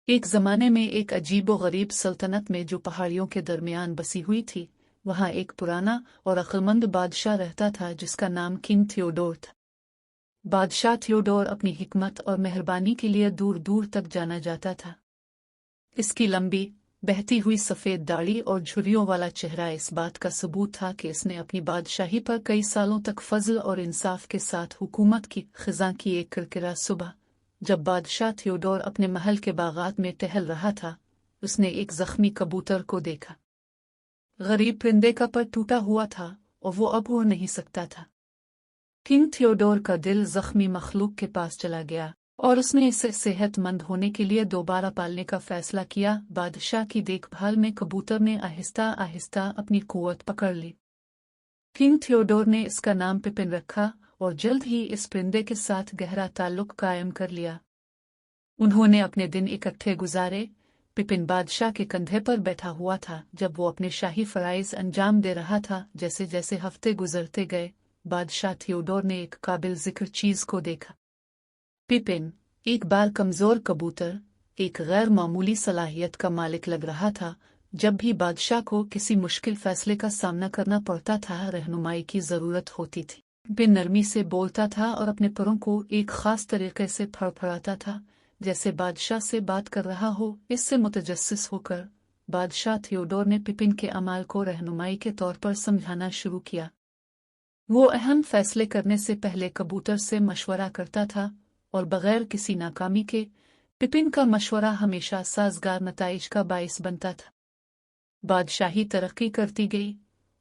एक ज़माने में एक अजीबो-गरीब सल्तनत में जो पहाड़ियों के दरमियान बसी हुई थी, वहाँ एक पुराना और अक्लमंद बादशाह रहता था जिसका नाम किंग थियोडोर था। बादशाह थियोडोर अपनी हिकमत और मेहरबानी के लिए दूर दूर तक जाना जाता था। इसकी लंबी बहती हुई सफ़ेद दाढ़ी और झुर्रियों वाला चेहरा इस बात का सबूत था कि इसने अपनी बादशाही पर कई सालों तक फजल और इंसाफ के साथ हुकूमत की। ख़ज़ां की एक किरकिरा सुबह जब बादशाह थियोडोर अपने महल के बागात में टहल रहा था, उसने एक जख्मी कबूतर को देखा। गरीब परिंदे का पर टूटा हुआ था और वो अब उड़ नहीं सकता था। किंग थियोडोर का दिल जख्मी मखलूक के पास चला गया और उसने इसे सेहतमंद होने के लिए दोबारा पालने का फैसला किया। बादशाह की देखभाल में कबूतर ने आहिस्ता आहिस्ता अपनी कुव्वत पकड़ ली। किंग थियोडोर ने इसका नाम पिपिन रखा और जल्द ही इस परिंदे के साथ गहरा ताल्लुक कायम कर लिया। उन्होंने अपने दिन इकट्ठे गुजारे। पिपिन बादशाह के कंधे पर बैठा हुआ था जब वो अपने शाही फराइज अंजाम दे रहा था। जैसे जैसे हफ्ते गुजरते गए, बादशाह थियोडोर ने एक काबिल जिक्र चीज को देखा। पिपिन, एक बार कमजोर कबूतर, एक गैर मामूली सलाहियत का मालिक लग रहा था। जब भी बादशाह को किसी मुश्किल फैसले का सामना करना पड़ता था, रहनुमाई की जरूरत होती थी। पिपिन नरमी से बोलता था और अपने परों को एक खास तरीके से फड़फड़ाता था, जैसे बादशाह से बात कर रहा हो। इससे मुतजस्सिस होकर बादशाह थियोडोर ने पिपिन के अमाल को रहनुमाई के तौर पर समझाना शुरू किया। वो अहम फैसले करने से पहले कबूतर से मशवरा करता था और बगैर किसी नाकामी के पिपिन का मशवरा हमेशा साजगार नताइज का बाइस बनता था। बादशाही तरक्की करती गई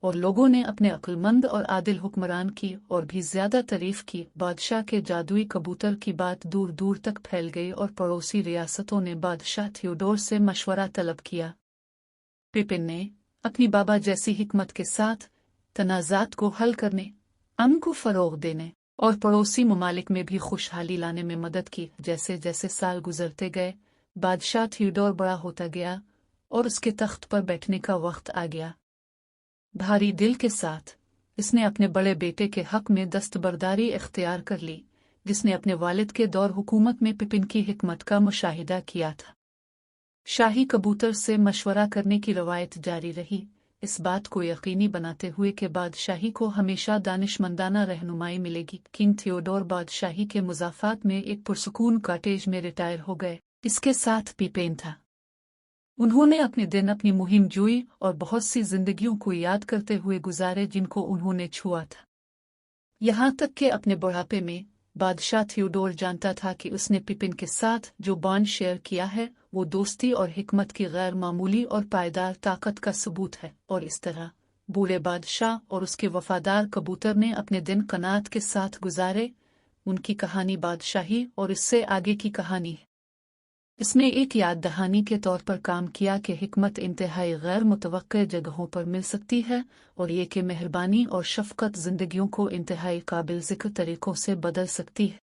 और लोगों ने अपने अक्लमंद और आदिल हुक्मरान की और भी ज्यादा तारीफ की। बादशाह के जादुई कबूतर की बात दूर दूर तक फैल गई और पड़ोसी रियासतों ने बादशाह थियोडोर से मशवरा तलब किया। पिपिन ने अपनी बाबा जैसी हिकमत के साथ तनाज़ात को हल करने, अमन को फरोग देने और पड़ोसी ममालिक में भी खुशहाली लाने में मदद की। जैसे जैसे साल गुजरते गए, बादशाह थियोडोर बड़ा होता गया और उसके तख्त पर बैठने का वक्त आ गया। भारी दिल के साथ इसने अपने बड़े बेटे के हक में दस्तबरदारी इख्तियार कर ली, जिसने अपने वालिद के दौर हुकूमत में पिपिन की हिकमत का मुशाहिदा किया था। शाही कबूतर से मशवरा करने की रवायत जारी रही, इस बात को यकीनी बनाते हुए कि बादशाही को हमेशा दानिशमंदाना रहनुमाई मिलेगी। किंग थियोडोर बादशाही के मुज़ाफ़ात में एक पुरसुकून कॉटेज में रिटायर हो गए। इसके साथ पिपिन था। उन्होंने अपने दिन अपनी मुहिम जोई और बहुत सी जिंदगियों को याद करते हुए गुजारे जिनको उन्होंने छुआ था। यहाँ तक कि अपने बुढ़ापे में बादशाह थियोडोर जानता था कि उसने पिपिन के साथ जो बॉन्ड शेयर किया है वो दोस्ती और हिकमत की गैर मामूली और पायदार ताकत का सबूत है। और इस तरह बूढ़े बादशाह और उसके वफादार कबूतर ने अपने दिन कनात के साथ गुजारे। उनकी कहानी बादशाही और इससे आगे की कहानी है। इसने एक याद दहानी के तौर पर काम किया कि हिकमत इंतहाई गैर मुतवक्किअ जगहों पर मिल सकती है और ये कि मेहरबानी और शफकत जिंदगियों को इंतहाई काबिल जिक्र तरीकों से बदल सकती है।